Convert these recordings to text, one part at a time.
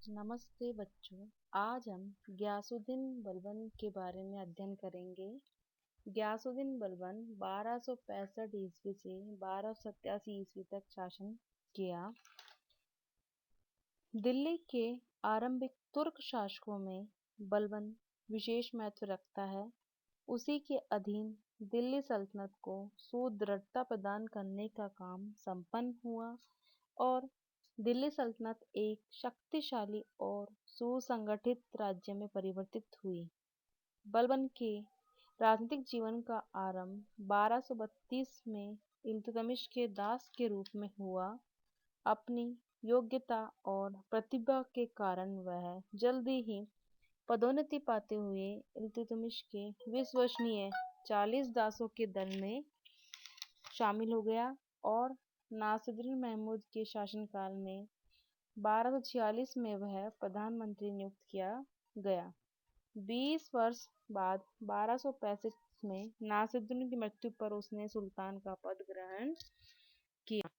नमस्ते बच्चों। आज हम गियासुद्दीन बलबन के बारे में अध्ययन करेंगे। गियासुद्दीन बलबन 1265 ईस्वी से 1287 ईस्वी तक शासन किया। दिल्ली के आरंभिक तुर्क शासकों में बलबन विशेष महत्व रखता है। उसी के अधीन दिल्ली सल्तनत को सुदृढ़ता प्रदान करने का काम संपन्न हुआ और दिल्ली सल्तनत एक शक्तिशाली और सुसंगठित राज्य में परिवर्तित हुई। बलबन के राजनीतिक जीवन का आरंभ 1232 में इल्तुतमिश के दास के रूप में हुआ। अपनी योग्यता और प्रतिभा के कारण वह जल्दी ही पदोन्नति पाते हुए इल्तुतमिश के विश्वसनीय 40 दासों के दल में शामिल हो गया और नासिरुद्दीन महमूद के शासनकाल में 1246 में वह प्रधानमंत्री नियुक्त किया गया। 20 वर्ष बाद 1265 में नासिरुद्दीन की मृत्यु पर उसने सुल्तान का पद ग्रहण किया।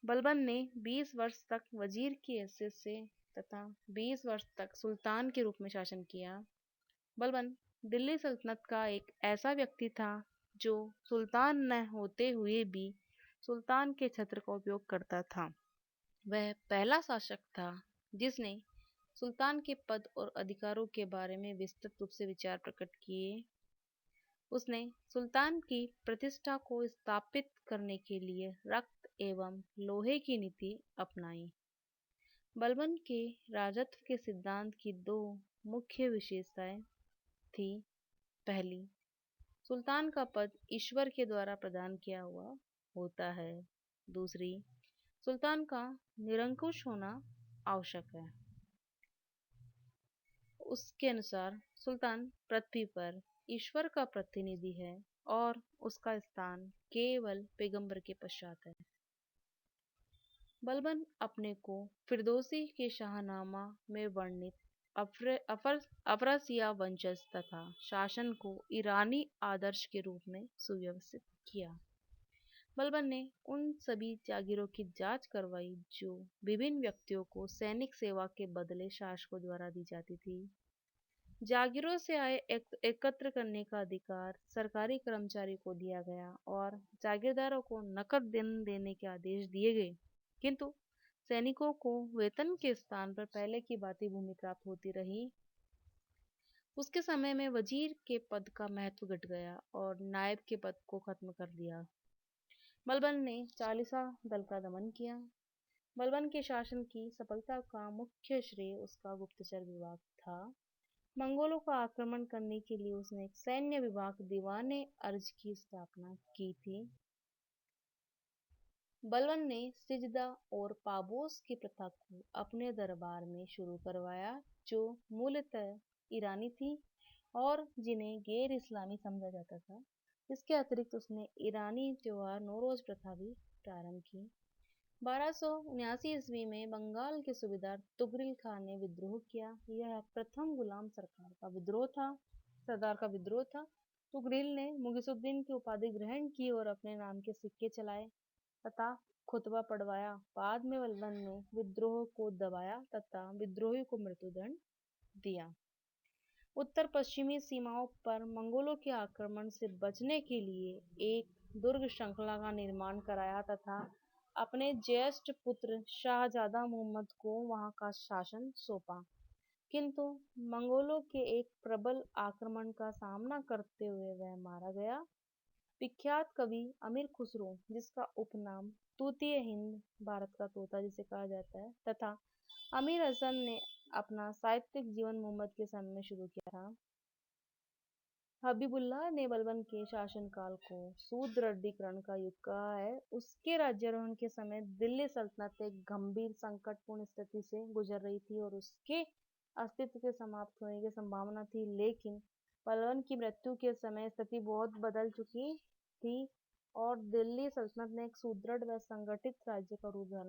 बलबन ने 20 वर्ष तक वजीर की हैसियत से तथा 20 वर्ष तक सुल्तान के रूप में शासन किया। बलबन दिल्ली सल्तनत का एक ऐसा व्यक्ति था जो सुल्तान न होते हुए भी सुल्तान के छत्र का उपयोग करता था। वह पहला शासक था जिसने सुल्तान के पद और अधिकारों के बारे में विस्तृत रूप से विचार प्रकट किए। उसने सुल्तान की प्रतिष्ठा को स्थापित करने के लिए रक्त एवं लोहे की नीति अपनाई। बलबन के राजत्व के सिद्धांत की दो मुख्य विशेषताएं थी। पहली, सुल्तान का पद ईश्वर के द्वारा प्रदान किया हुआ होता है। दूसरी, सुल्तान का निरंकुश होना आवश्यक है। उसके अनुसार सुल्तान पृथ्वी पर ईश्वर का प्रतिनिधि है और उसका स्थान केवल पैगंबर के पश्चात है। बलबन अपने को फिरदौसी के शाहनामा में वर्णित अफरासिया वंशज तथा शासन को ईरानी आदर्श के रूप में सुव्यवस्थित किया। बलबन ने उन सभी जागीरों की जांच करवाई जो विभिन्न व्यक्तियों को सैनिक सेवा के बदले शासकों द्वारा दी जाती थी। जागीरों से आय एकत्र करने का अधिकार सरकारी कर्मचारी को दिया गया और जागीरदारों को नकद धन देने के आदेश दिए गए, किंतु सैनिकों को वेतन के स्थान पर पहले की भांति भूमि प्राप्त होती रही। उसके समय में वजीर के पद का महत्व घट गया और नायब के पद को खत्म कर दिया। बलबन ने चालीसा दल का दमन किया। बलबन के शासन की सफलता का मुख्य श्रेय उसका गुप्तचर विभाग था। मंगोलों का आक्रमण करने के लिए उसने एक सैन्य विभाग दीवाने अर्ज की स्थापना की थी। बलबन ने सिजदा और पाबोस की प्रथा को अपने दरबार में शुरू करवाया, जो मूलतः ईरानी थी और जिन्हें गैर इस्लामी समझा जाता था। इसके अतिरिक्त उसने ईरानी त्योहार नौरोज प्रथा भी प्रारंभ की। 1279 ईस्वी में बंगाल के सूबेदार तुगरिल खान ने विद्रोह किया। यह प्रथम गुलाम सरदार का विद्रोह था। तुगरिल ने मुगीसुद्दीन की उपाधि ग्रहण की और अपने नाम के सिक्के चलाए तथा खुतबा पढ़वाया। बाद में बलबन ने विद्रोह को दबाया तथा विद्रोही को मृत्युदंड दिया। उत्तर पश्चिमी सीमाओं पर मंगोलों के आक्रमण से बचने के लिए एक दुर्ग श्रृंखला का निर्माण कराया तथा अपने ज्येष्ठ पुत्र शाहजादा मुहम्मद को वहां का शासन सौंपा, किंतु मंगोलों के एक प्रबल आक्रमण का सामना करते हुए वह मारा गया। विख्यात कवि अमीर खुसरो, जिसका उपनाम तूतीय हिंद, भारत का तोता जिसे कहा जाता है, तथा अमीर हसन ने अपना साहित्यिक जीवन मुहम्मद के समय में शुरू किया था। हबीबुल्लाह ने बलबन के शासनकाल को सुदृढ़ीकरण का युग कहा है। उसके राज्यारोहण के समय दिल्ली सल्तनत एक गंभीर संकटपूर्ण स्थिति से गुजर रही थी और उसके अस्तित्व के समाप्त होने की संभावना थी, लेकिन बलबन की मृत्यु के समय स्थिति बहुत बदल चुकी थी और दिल्ली सल्तनत ने एक सुदृढ़ व संगठित राज्य का रूप धारण